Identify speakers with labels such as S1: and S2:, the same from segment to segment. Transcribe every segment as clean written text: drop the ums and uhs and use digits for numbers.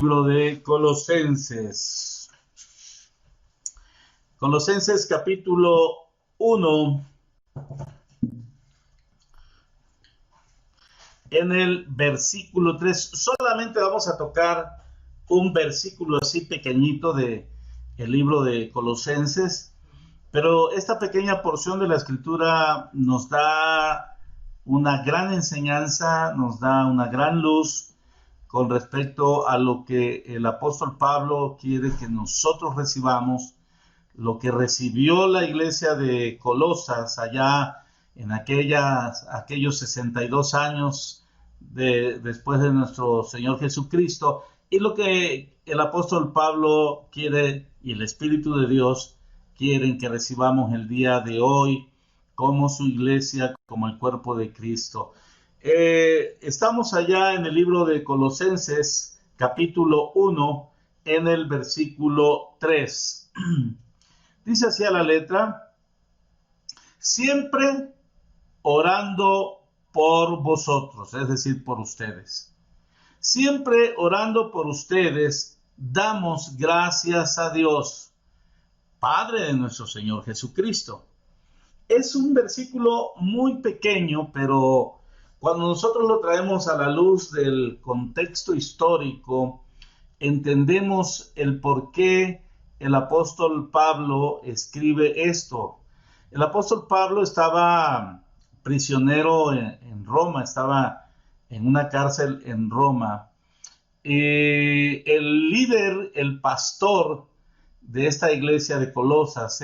S1: libro de Colosenses. Colosenses capítulo 1, en el versículo 3. Solamente vamos a tocar un versículo así pequeñito de el libro de Colosenses, pero esta pequeña porción de la escritura nos da una gran enseñanza, nos da una gran luz con respecto a lo que el apóstol Pablo quiere que nosotros recibamos, lo que recibió la iglesia de Colosas allá en aquellos 62 años después de nuestro Señor Jesucristo, y lo que el apóstol Pablo quiere y el Espíritu de Dios quieren que recibamos el día de hoy como su iglesia, como el cuerpo de Cristo. Estamos allá en el libro de Colosenses, capítulo 1, en el versículo 3. Dice así a la letra: siempre orando por vosotros, es decir, por ustedes. Siempre orando por ustedes, damos gracias a Dios, Padre de nuestro Señor Jesucristo. Es un versículo muy pequeño, pero cuando nosotros lo traemos a la luz del contexto histórico, entendemos el por qué el apóstol Pablo escribe esto. El apóstol Pablo estaba prisionero en Roma, estaba en una cárcel en Roma. El líder, el pastor de esta iglesia de Colosas,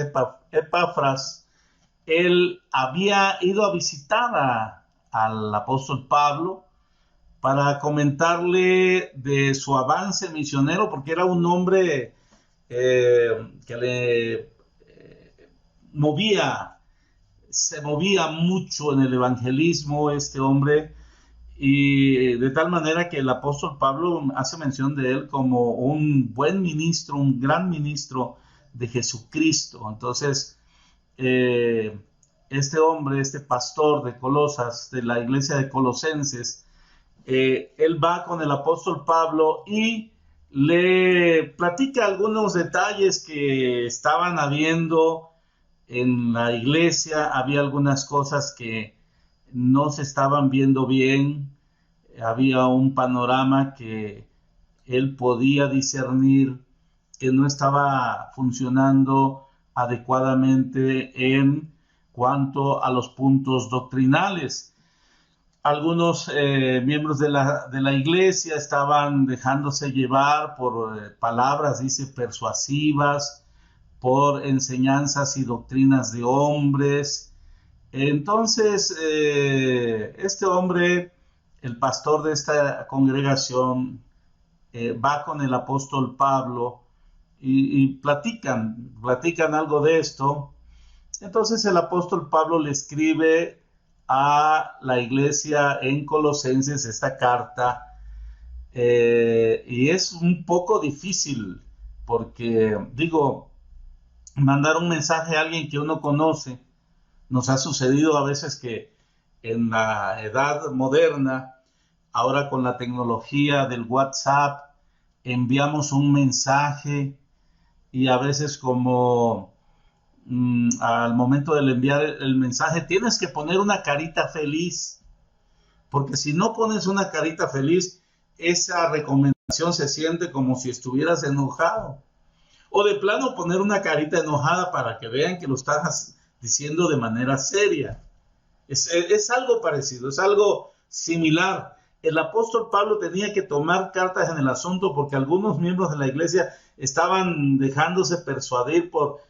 S1: Epafras, él había ido a visitar al apóstol Pablo para comentarle de su avance misionero, porque era un hombre que le se movía mucho en el evangelismo, este hombre, y de tal manera que el apóstol Pablo hace mención de él como un buen ministro, un gran ministro de Jesucristo. Entonces, este hombre, este pastor de Colosas, de la iglesia de Colosenses, él va con el apóstol Pablo y le platica algunos detalles que estaban habiendo en la iglesia. Había algunas cosas que no se estaban viendo bien, había un panorama que él podía discernir que no estaba funcionando adecuadamente en cuanto a los puntos doctrinales. Algunos miembros de la iglesia estaban dejándose llevar por palabras, dice, persuasivas, por enseñanzas y doctrinas de hombres. Entonces, este hombre, el pastor de esta congregación, va con el apóstol Pablo y platican algo de esto. Entonces el apóstol Pablo le escribe a la iglesia en Colosenses esta carta, y es un poco difícil porque, mandar un mensaje a alguien que uno conoce. Nos ha sucedido a veces que en la edad moderna, ahora con la tecnología del WhatsApp, enviamos un mensaje y a veces como al momento de enviar el mensaje tienes que poner una carita feliz, porque si no pones una carita feliz, esa recomendación se siente como si estuvieras enojado. O de plano poner una carita enojada para que vean que lo estás diciendo de manera seria. Es algo parecido, es algo similar. El apóstol Pablo tenía que tomar cartas en el asunto porque algunos miembros de la iglesia estaban dejándose persuadir por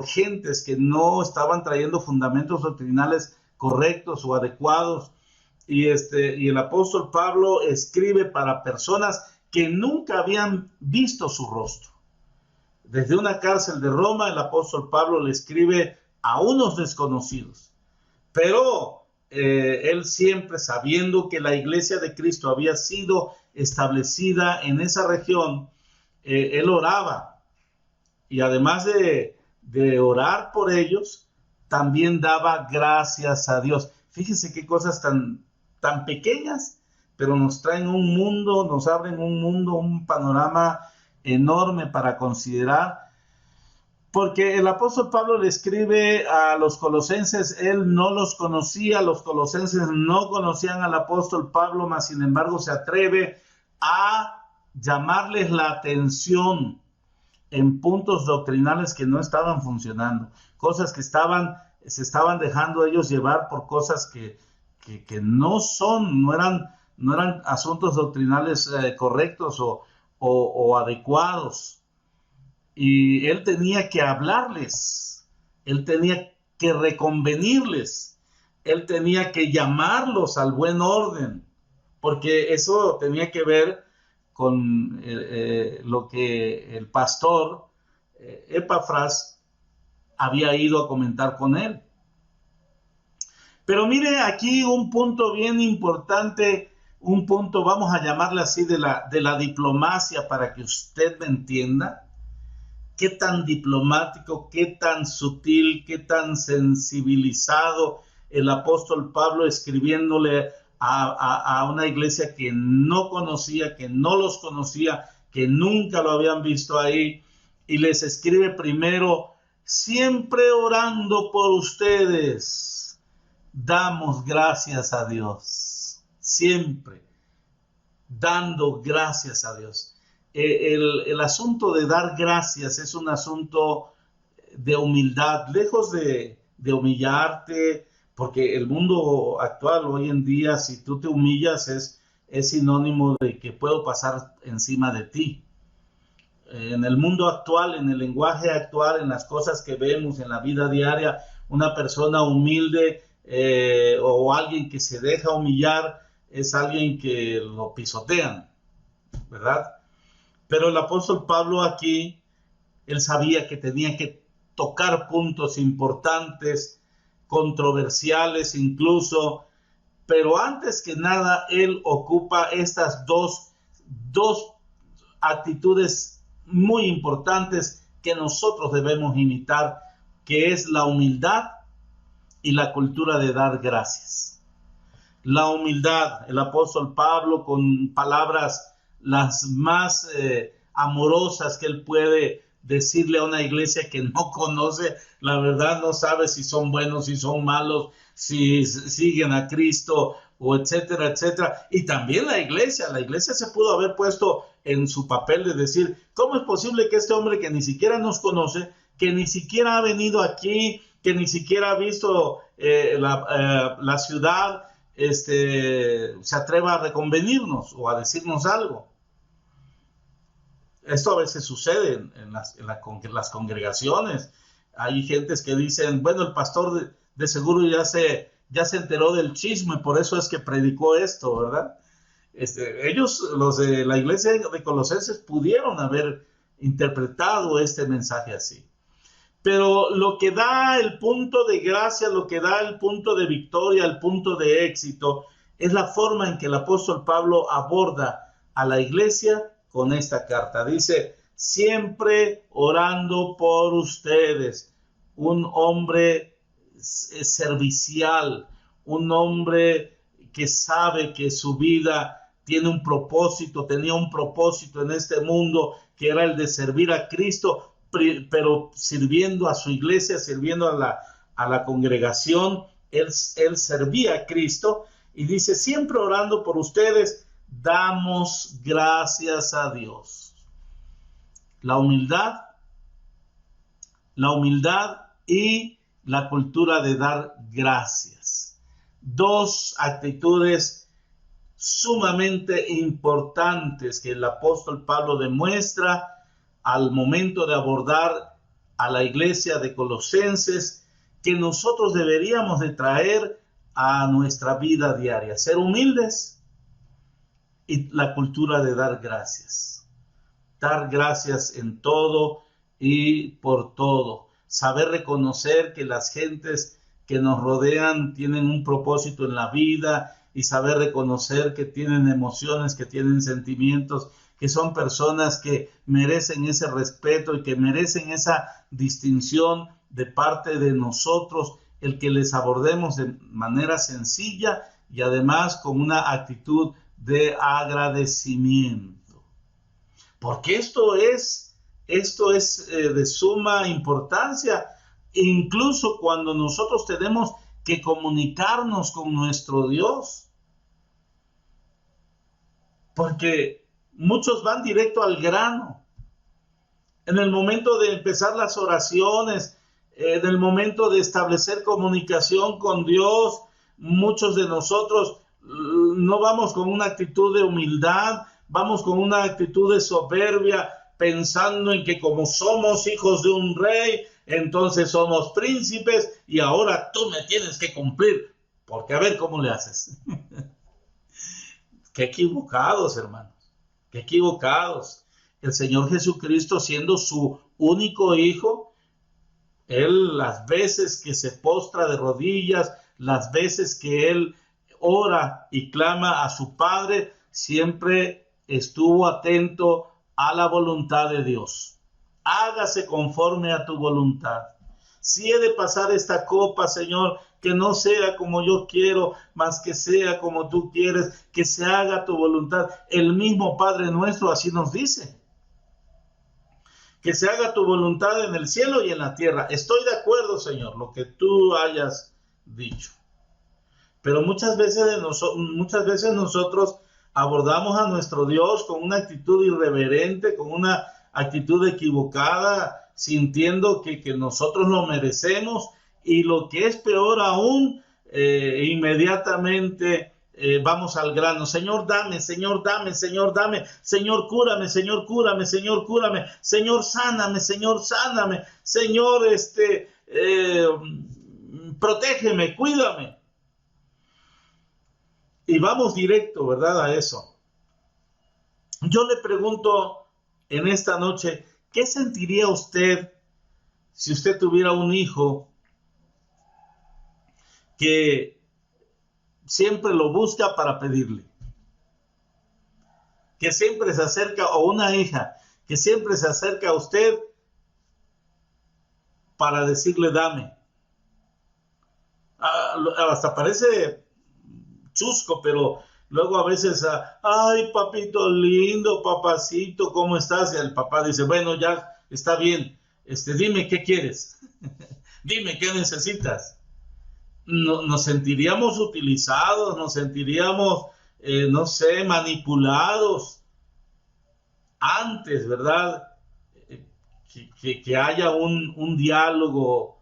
S1: gentes que no estaban trayendo fundamentos doctrinales correctos o adecuados. Y el apóstol Pablo escribe para personas que nunca habían visto su rostro. Desde una cárcel de Roma, el apóstol Pablo le escribe a unos desconocidos, pero él siempre, sabiendo que la iglesia de Cristo había sido establecida en esa región, él oraba, y además de orar por ellos, también daba gracias a Dios. Fíjense qué cosas tan pequeñas, pero nos traen un mundo, nos abren un mundo, un panorama enorme para considerar, porque el apóstol Pablo le escribe a los colosenses, él no los conocía, los colosenses no conocían al apóstol Pablo, mas sin embargo se atreve a llamarles la atención en puntos doctrinales que no estaban funcionando, cosas que se estaban dejando ellos llevar por cosas que no eran asuntos doctrinales correctos o adecuados. Y él tenía que hablarles, él tenía que reconvenirles, él tenía que llamarlos al buen orden, porque eso tenía que ver con lo que el pastor Epafras había ido a comentar con él. Pero mire aquí un punto bien importante, un punto, vamos a llamarle así, de la diplomacia, para que usted me entienda. Qué tan diplomático, qué tan sutil, qué tan sensibilizado el apóstol Pablo escribiéndole a una iglesia que no conocía, que no los conocía, que nunca lo habían visto ahí, y les escribe primero: siempre orando por ustedes, damos gracias a Dios, siempre dando gracias a Dios. El asunto de dar gracias es un asunto de humildad, lejos de humillarte, porque el mundo actual hoy en día, si tú te humillas, es sinónimo de que puedo pasar encima de ti. En el mundo actual, en el lenguaje actual, en las cosas que vemos en la vida diaria, una persona humilde o alguien que se deja humillar es alguien que lo pisotean, ¿verdad? Pero el apóstol Pablo aquí, él sabía que tenía que tocar puntos importantes, controversiales incluso, pero antes que nada, él ocupa estas dos actitudes muy importantes que nosotros debemos imitar, que es la humildad y la cultura de dar gracias. La humildad, el apóstol Pablo, con palabras las más amorosas que él puede decirle a una iglesia que no conoce, la verdad no sabe si son buenos, si son malos, si siguen a Cristo, o etcétera, etcétera. Y también la iglesia se pudo haber puesto en su papel de decir: ¿cómo es posible que este hombre que ni siquiera nos conoce, que ni siquiera ha venido aquí, que ni siquiera ha visto la ciudad, se atreva a reconvenirnos o a decirnos algo? Esto a veces sucede en las congregaciones. Hay gentes que dicen: bueno, el pastor de seguro ya se enteró del chisme, por eso es que predicó esto, ¿verdad? Ellos, los de la iglesia de Colosenses, pudieron haber interpretado este mensaje así. Pero lo que da el punto de gracia, lo que da el punto de victoria, el punto de éxito, es la forma en que el apóstol Pablo aborda a la iglesia con esta carta. Dice: siempre orando por ustedes. Un hombre servicial, un hombre que sabe que su vida tiene un propósito, tenía un propósito en este mundo, que era el de servir a Cristo, pero sirviendo a su iglesia, sirviendo a la congregación. Él servía a Cristo, y dice: siempre orando por ustedes, damos gracias a Dios. La humildad y la cultura de dar gracias. Dos actitudes sumamente importantes que el apóstol Pablo demuestra al momento de abordar a la iglesia de Colosenses, que nosotros deberíamos de traer a nuestra vida diaria: ser humildes y la cultura de dar gracias. Dar gracias en todo y por todo. Saber reconocer que las gentes que nos rodean tienen un propósito en la vida, y saber reconocer que tienen emociones, que tienen sentimientos, que son personas que merecen ese respeto y que merecen esa distinción de parte de nosotros, el que les abordemos de manera sencilla y además con una actitud de agradecimiento. Porque esto es de suma importancia, incluso cuando nosotros tenemos que comunicarnos con nuestro Dios. Porque muchos van directo al grano. En el momento de empezar las oraciones, en el momento de establecer comunicación con Dios, muchos de nosotros no vamos con una actitud de humildad, vamos con una actitud de soberbia, pensando en que como somos hijos de un rey, entonces somos príncipes y ahora tú me tienes que cumplir, porque a ver cómo le haces. Qué equivocados, hermanos, qué equivocados. El Señor Jesucristo, siendo su único hijo, Él las veces que se postra de rodillas, las veces que Él ora y clama a su Padre, siempre estuvo atento a la voluntad de Dios. Hágase conforme a tu voluntad. Si he de pasar esta copa, Señor, que no sea como yo quiero, mas que sea como tú quieres, que se haga tu voluntad. El mismo Padre nuestro así nos dice. Que se haga tu voluntad en el cielo y en la tierra. Estoy de acuerdo, Señor, lo que tú hayas dicho. Pero muchas veces nosotros abordamos a nuestro Dios con una actitud irreverente, con una actitud equivocada, sintiendo que nosotros lo merecemos, y lo que es peor aún, inmediatamente vamos al grano. Señor, dame, Señor, dame, Señor, dame, Señor, cúrame, Señor, cúrame, Señor, cúrame, Señor, sáname, Señor, sáname, Señor, protégeme, cuídame. Y vamos directo, ¿verdad?, a eso. Yo le pregunto en esta noche, ¿qué sentiría usted si usted tuviera un hijo que siempre lo busca para pedirle? Que siempre se acerca, o una hija que siempre se acerca a usted para decirle dame. Hasta parece chusco, pero luego a veces, ay, papito lindo, papacito, ¿cómo estás? Y el papá dice, bueno, ya está bien, dime qué quieres, dime qué necesitas. Nos sentiríamos utilizados, nos sentiríamos, no sé, manipulados. Antes, ¿verdad? Que haya un diálogo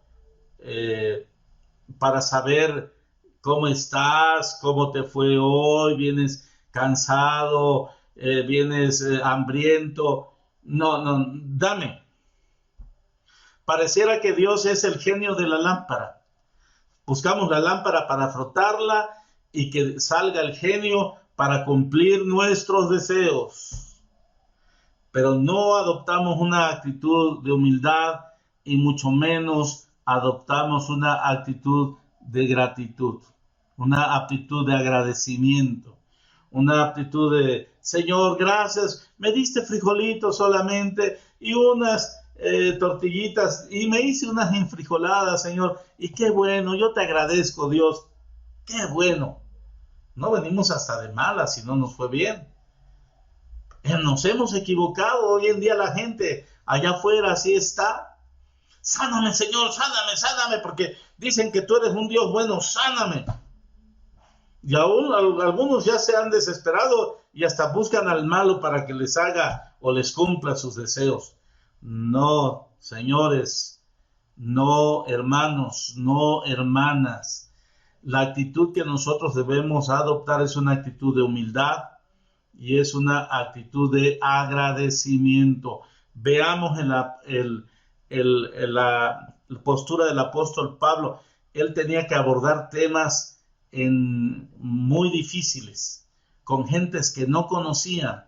S1: para saber cómo estás, cómo te fue hoy, vienes cansado, vienes hambriento. No, dame. Pareciera que Dios es el genio de la lámpara. Buscamos la lámpara para frotarla y que salga el genio para cumplir nuestros deseos. Pero no adoptamos una actitud de humildad y mucho menos adoptamos una actitud de gratitud, una actitud de agradecimiento, una actitud de, Señor, gracias, me diste frijolitos solamente y unas tortillitas y me hice unas enfrijoladas, Señor, y qué bueno, yo te agradezco, Dios, qué bueno. No venimos hasta de malas si no nos fue bien. Nos hemos equivocado. Hoy en día la gente allá afuera así está. Sáname, Señor, sáname, porque dicen que tú eres un Dios bueno, sáname. Y aún algunos ya se han desesperado y hasta buscan al malo para que les haga o les cumpla sus deseos. No, señores, no, hermanos, no, hermanas. La actitud que nosotros debemos adoptar es una actitud de humildad y es una actitud de agradecimiento. Veamos en la postura del apóstol Pablo. Él tenía que abordar temas muy difíciles, con gentes que no conocían,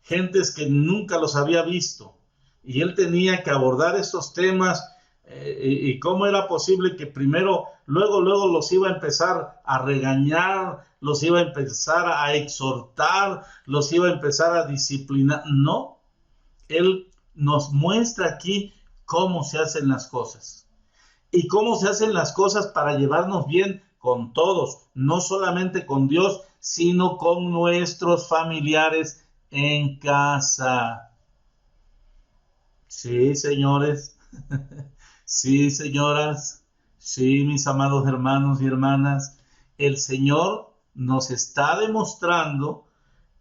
S1: gentes que nunca los había visto. Y él tenía que abordar estos temas y cómo era posible que primero, luego los iba a empezar a regañar, los iba a empezar a exhortar, los iba a empezar a disciplinar. No, él nos muestra aquí cómo se hacen las cosas y cómo se hacen las cosas para llevarnos bien con todos, no solamente con Dios, sino con nuestros familiares en casa. Sí, señores. Sí, señoras. Sí, mis amados hermanos y hermanas. El Señor nos está demostrando,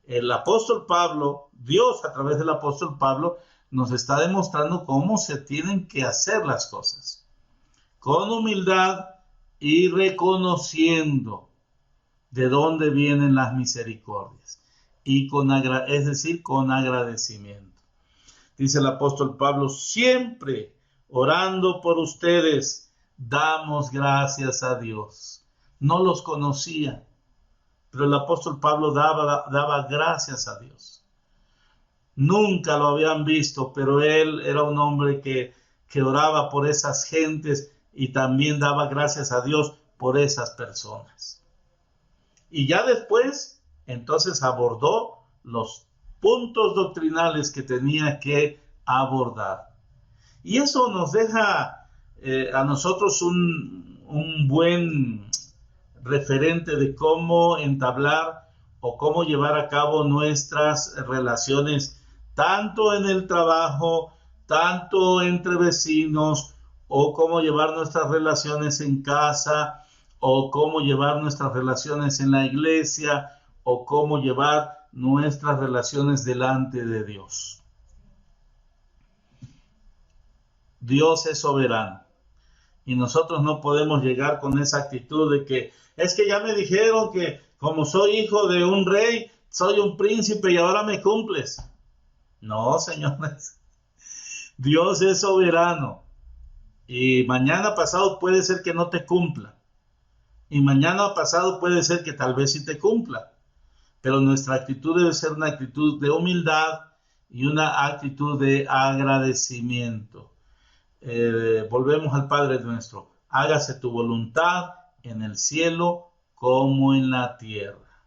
S1: el apóstol Pablo, Dios a través del apóstol Pablo, nos está demostrando cómo se tienen que hacer las cosas. Con humildad y reconociendo de dónde vienen las misericordias. Y es decir, con agradecimiento. Dice el apóstol Pablo, siempre orando por ustedes, damos gracias a Dios. No los conocía, pero el apóstol Pablo daba gracias a Dios. Nunca lo habían visto, pero él era un hombre que oraba por esas gentes y también daba gracias a Dios por esas personas. Y ya después, entonces abordó los puntos doctrinales que tenía que abordar. Y eso nos deja a nosotros un buen referente de cómo entablar o cómo llevar a cabo nuestras relaciones, tanto en el trabajo, tanto entre vecinos, o cómo llevar nuestras relaciones en casa, o cómo llevar nuestras relaciones en la iglesia, o cómo llevar nuestras relaciones delante de Dios. Dios es soberano y nosotros no podemos llegar con esa actitud de que es que ya me dijeron que como soy hijo de un rey, soy un príncipe y ahora me cumples. No, señores, Dios es soberano y mañana pasado puede ser que no te cumpla y mañana pasado puede ser que tal vez sí te cumpla, pero nuestra actitud debe ser una actitud de humildad y una actitud de agradecimiento. Volvemos al Padre nuestro, hágase tu voluntad en el cielo como en la tierra,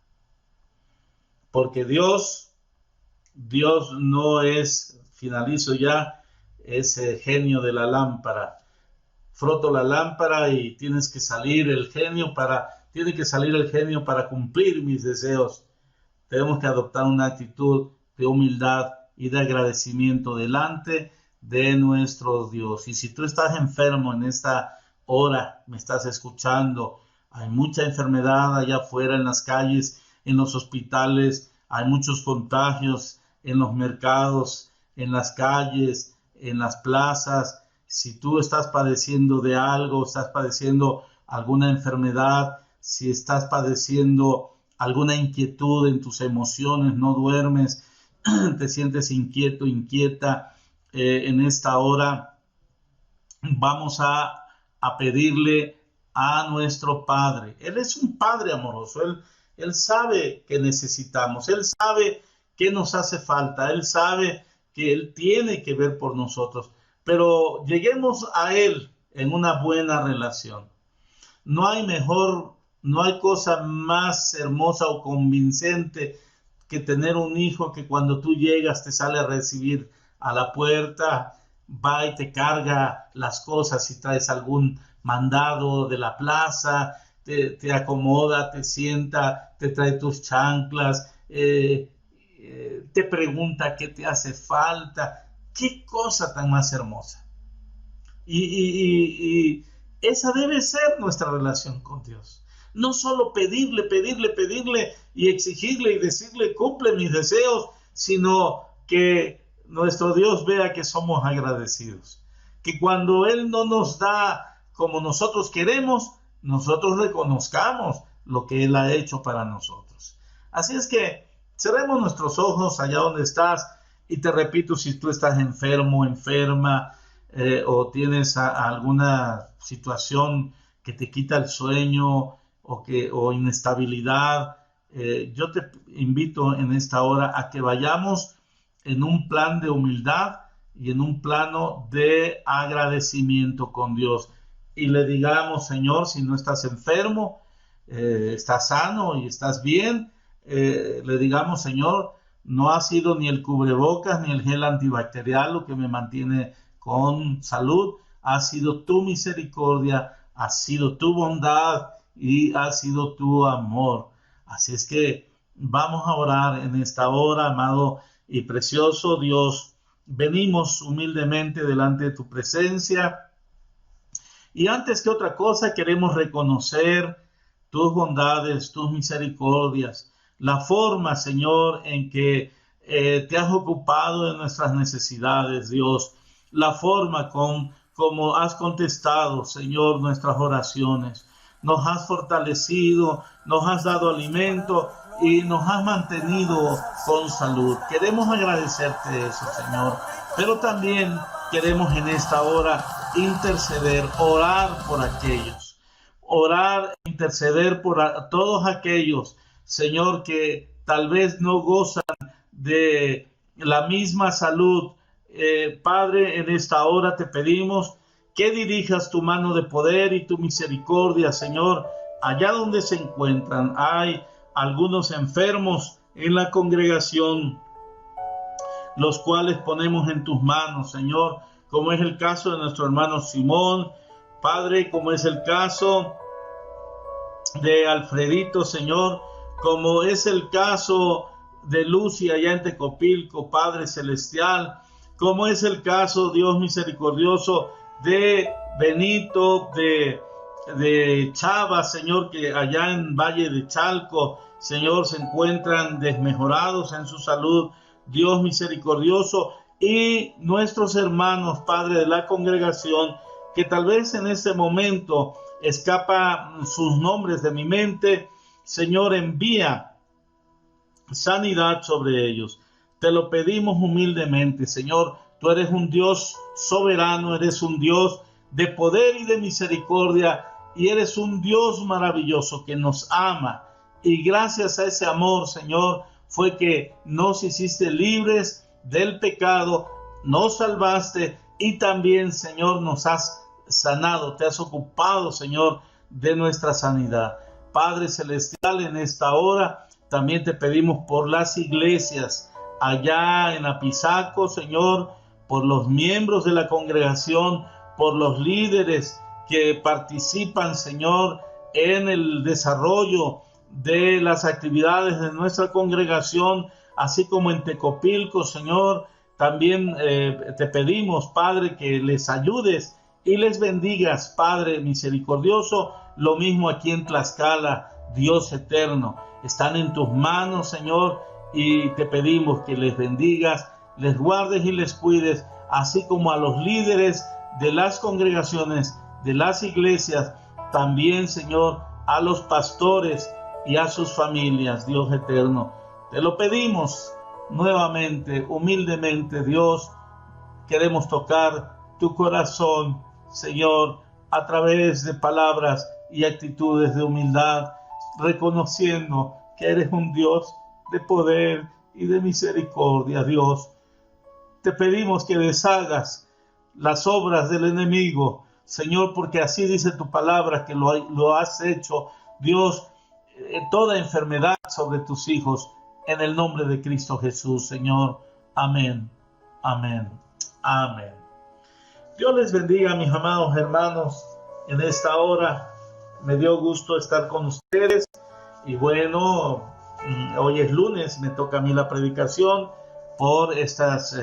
S1: porque Dios no es, finalizo ya, ese genio de la lámpara. Froto la lámpara y tiene que salir el genio para cumplir mis deseos. Tenemos que adoptar una actitud de humildad y de agradecimiento delante de nuestro Dios. Y si tú estás enfermo en esta hora, me estás escuchando, hay mucha enfermedad allá afuera en las calles, en los hospitales, hay muchos contagios en los mercados, en las calles, en las plazas. Si tú estás padeciendo de algo, estás padeciendo alguna enfermedad, si estás padeciendo alguna inquietud en tus emociones, no duermes, te sientes inquieto, inquieta, en esta hora vamos a pedirle a nuestro Padre. Él es un Padre amoroso, Él sabe que necesitamos, Él sabe que nos hace falta, Él sabe que Él tiene que ver por nosotros, pero lleguemos a Él en una buena relación. No hay cosa más hermosa o convincente que tener un hijo que cuando tú llegas te sale a recibir a la puerta, va y te carga las cosas si traes algún mandado de la plaza, te acomoda, te sienta, te trae tus chanclas, te pregunta qué te hace falta. Qué cosa tan más hermosa. Y esa debe ser nuestra relación con Dios. No solo pedirle y exigirle y decirle cumple mis deseos, sino que nuestro Dios vea que somos agradecidos. Que cuando Él no nos da como nosotros queremos, nosotros reconozcamos lo que Él ha hecho para nosotros. Así es que cerremos nuestros ojos allá donde estás y te repito, si tú estás enfermo, enferma, o tienes alguna situación que te quita el sueño o inestabilidad, yo te invito en esta hora a que vayamos en un plan de humildad y en un plano de agradecimiento con Dios y le digamos, Señor, si no estás enfermo, estás sano y estás bien, le digamos, Señor, no ha sido ni el cubrebocas ni el gel antibacterial lo que me mantiene con salud, ha sido tu misericordia, ha sido tu bondad y ha sido tu amor. Así es que vamos a orar en esta hora, amado y precioso Dios. Venimos humildemente delante de tu presencia. Y antes que otra cosa, queremos reconocer tus bondades, tus misericordias, la forma, Señor, en que te has ocupado de nuestras necesidades, Dios, la forma como has contestado, Señor, nuestras oraciones. Nos has fortalecido, nos has dado alimento y nos has mantenido con salud. Queremos agradecerte eso, Señor, pero también queremos en esta hora interceder, orar por aquellos, orar, interceder por todos aquellos, Señor, que tal vez no gozan de la misma salud. Padre, en esta hora te pedimos que dirijas tu mano de poder y tu misericordia, Señor, allá donde se encuentran. Hay algunos enfermos en la congregación, los cuales ponemos en tus manos, Señor, como es el caso de nuestro hermano Simón, Padre, como es el caso de Alfredito, Señor, como es el caso de Lucy allá en Tecopilco, Padre Celestial, como es el caso, Dios misericordioso, de Benito, de Chava, Señor, que allá en Valle de Chalco, Señor, se encuentran desmejorados en su salud, Dios misericordioso, y nuestros hermanos, Padre, de la congregación, que tal vez en este momento escapan sus nombres de mi mente, Señor, envía sanidad sobre ellos. Te lo pedimos humildemente, Señor. Tú eres un Dios soberano, eres un Dios de poder y de misericordia, y eres un Dios maravilloso que nos ama. Y gracias a ese amor, Señor, fue que nos hiciste libres del pecado, nos salvaste y también, Señor, nos has sanado, te has ocupado, Señor, de nuestra sanidad. Padre Celestial, en esta hora también te pedimos por las iglesias allá en Apizaco, Señor, por los miembros de la congregación, por los líderes que participan, Señor, en el desarrollo de las actividades de nuestra congregación, así como en Tecopilco, Señor. También te pedimos, Padre, que les ayudes y les bendigas, Padre misericordioso. Lo mismo aquí en Tlaxcala, Dios eterno. Están en tus manos, Señor, y te pedimos que les bendigas, les guardes y les cuides, así como a los líderes de las congregaciones, de las iglesias, también, Señor, a los pastores y a sus familias, Dios eterno. Te lo pedimos nuevamente, humildemente, Dios. Queremos tocar tu corazón, Señor, a través de palabras y actitudes de humildad, reconociendo que eres un Dios de poder y de misericordia, Dios. Te pedimos que deshagas las obras del enemigo, Señor, porque así dice tu palabra que lo has hecho, Dios, toda enfermedad sobre tus hijos, en el nombre de Cristo Jesús, Señor. Amén, amén, amén. Dios les bendiga, mis amados hermanos, en esta hora. Me dio gusto estar con ustedes. Y bueno, hoy es lunes, me toca a mí la predicación por estos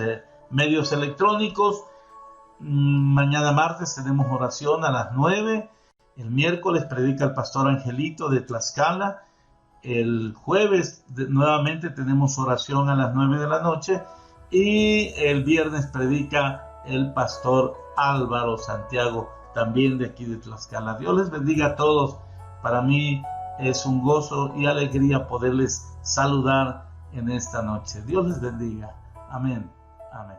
S1: medios electrónicos. Mañana martes tenemos oración a las 9. El miércoles predica el pastor Angelito de Tlaxcala. El jueves nuevamente tenemos oración a las 9 de la noche. Y el viernes predica el pastor Álvaro Santiago, también de aquí de Tlaxcala. Dios les bendiga a todos. Para mí es un gozo y alegría poderles saludar en esta noche. Dios les bendiga. Amén. Amén.